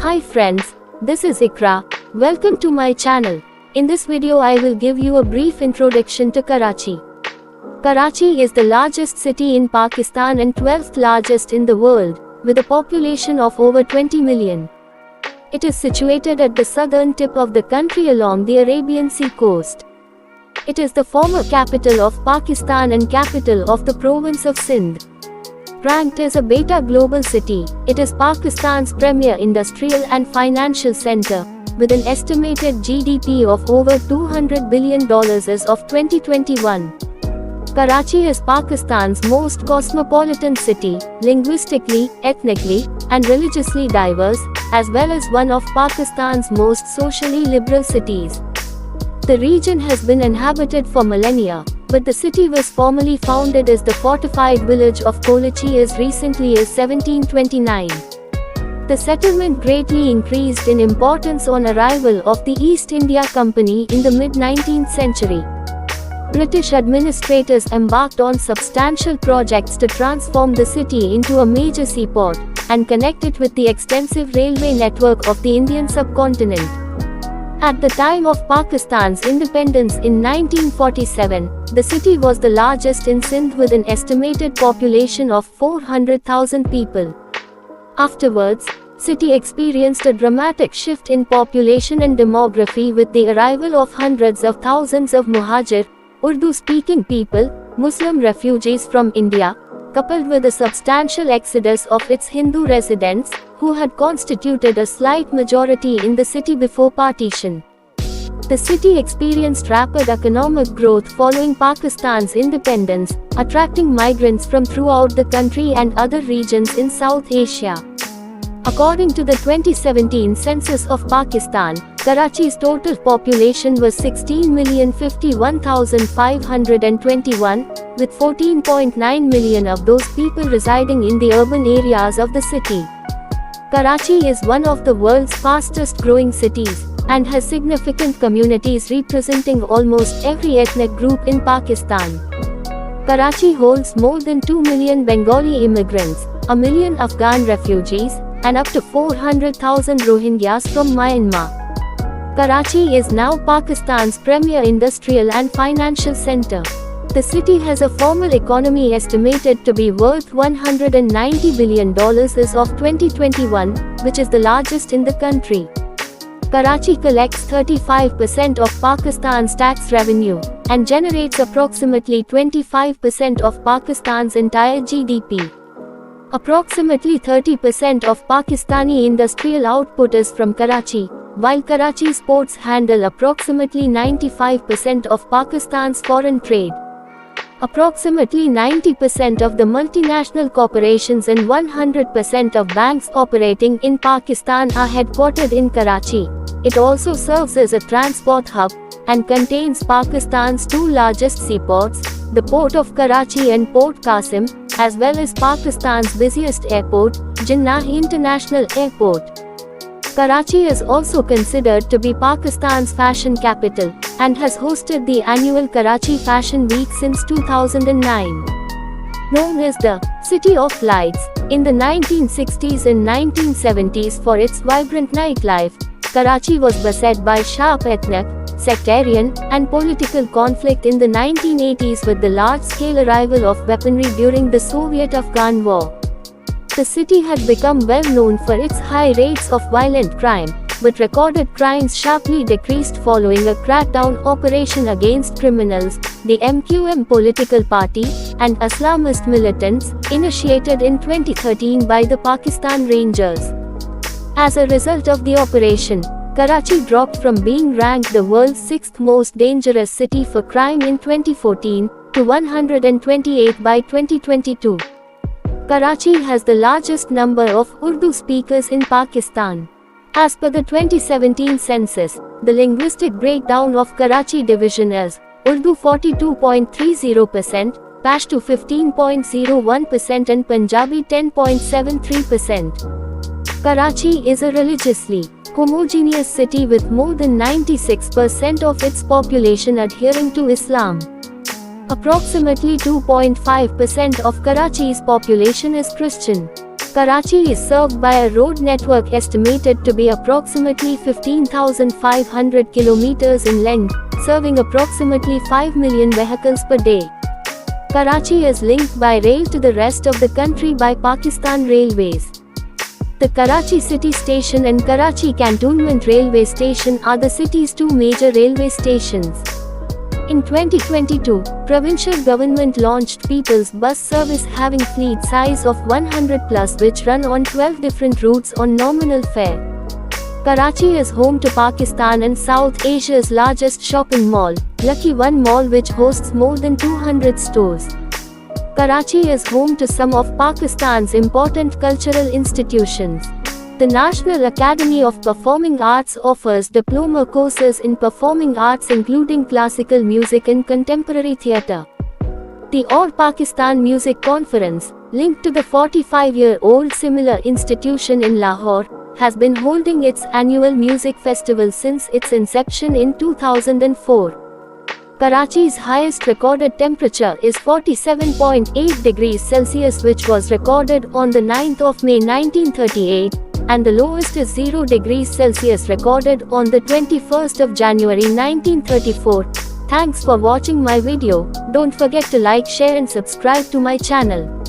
Hi friends, this is Iqra. Welcome to my channel. In this video I will give you a brief introduction to Karachi. Karachi is the largest city in Pakistan and 12th largest in the world, with a population of over 20 million. It is situated at the southern tip of the country along the Arabian Sea coast. It is the former capital of Pakistan and capital of the province of Sindh. Ranked as a Beta Global City, it is Pakistan's premier industrial and financial center, with an estimated GDP of over $200 billion as of 2021. Karachi is Pakistan's most cosmopolitan city, linguistically, ethnically, and religiously diverse, as well as one of Pakistan's most socially liberal cities. The region has been inhabited for millennia, but the city was formally founded as the fortified village of Kolachi as recently as 1729. The settlement greatly increased in importance on arrival of the East India Company in the mid-19th century. British administrators embarked on substantial projects to transform the city into a major seaport, and connect it with the extensive railway network of the Indian subcontinent. At the time of Pakistan's independence in 1947, the city was the largest in Sindh with an estimated population of 400,000 people. Afterwards, city experienced a dramatic shift in population and demography with the arrival of hundreds of thousands of Muhajir, Urdu-speaking people, Muslim refugees from India, coupled with a substantial exodus of its Hindu residents, who had constituted a slight majority in the city before partition. The city experienced rapid economic growth following Pakistan's independence, attracting migrants from throughout the country and other regions in South Asia. According to the 2017 census of Pakistan, Karachi's total population was 16,051,521, with 14.9 million of those people residing in the urban areas of the city. Karachi is one of the world's fastest growing cities, and has significant communities representing almost every ethnic group in Pakistan. Karachi holds more than 2 million Bengali immigrants, a million Afghan refugees, and up to 400,000 Rohingyas from Myanmar. Karachi is now Pakistan's premier industrial and financial center. The city has a formal economy estimated to be worth $190 billion as of 2021, which is the largest in the country. Karachi collects 35% of Pakistan's tax revenue, and generates approximately 25% of Pakistan's entire GDP. Approximately 30% of Pakistani industrial output is from Karachi, while Karachi's ports handle approximately 95% of Pakistan's foreign trade. Approximately 90% of the multinational corporations and 100% of banks operating in Pakistan are headquartered in Karachi. It also serves as a transport hub, and contains Pakistan's two largest seaports, the Port of Karachi and Port Qasim, as well as Pakistan's busiest airport, Jinnah International Airport. Karachi is also considered to be Pakistan's fashion capital, and has hosted the annual Karachi Fashion Week since 2009. Known as the City of Lights, in the 1960s and 1970s for its vibrant nightlife, Karachi was beset by sharp ethnic, sectarian, and political conflict in the 1980s with the large-scale arrival of weaponry during the Soviet-Afghan War. The city had become well known for its high rates of violent crime, but recorded crimes sharply decreased following a crackdown operation against criminals, the MQM political party, and Islamist militants, initiated in 2013 by the Pakistan Rangers. As a result of the operation, Karachi dropped from being ranked the world's sixth most dangerous city for crime in 2014, to 128 by 2022. Karachi has the largest number of Urdu speakers in Pakistan. As per the 2017 census, the linguistic breakdown of Karachi division is Urdu 42.30%, Pashto 15.01% and Punjabi 10.73%. Karachi is a religiously homogeneous city with more than 96% of its population adhering to Islam. Approximately 2.5% of Karachi's population is Christian. Karachi is served by a road network estimated to be approximately 15,500 kilometers in length, serving approximately 5 million vehicles per day. Karachi is linked by rail to the rest of the country by Pakistan Railways. The Karachi City Station and Karachi Cantonment Railway Station are the city's two major railway stations. In 2022, provincial government launched People's Bus Service having fleet size of 100 plus which run on 12 different routes on nominal fare. Karachi is home to Pakistan and South Asia's largest shopping mall, Lucky One Mall, which hosts more than 200 stores. Karachi is home to some of Pakistan's important cultural institutions. The National Academy of Performing Arts offers diploma courses in performing arts including classical music and contemporary theatre. The All Pakistan Music Conference, linked to the 45-year-old similar institution in Lahore, has been holding its annual music festival since its inception in 2004. Karachi's highest recorded temperature is 47.8 degrees Celsius, which was recorded on the 9th of May 1938, and the lowest is 0 degrees Celsius recorded on the 21st of January 1934. Thanks for watching my video. Don't forget to like, share and subscribe to my channel.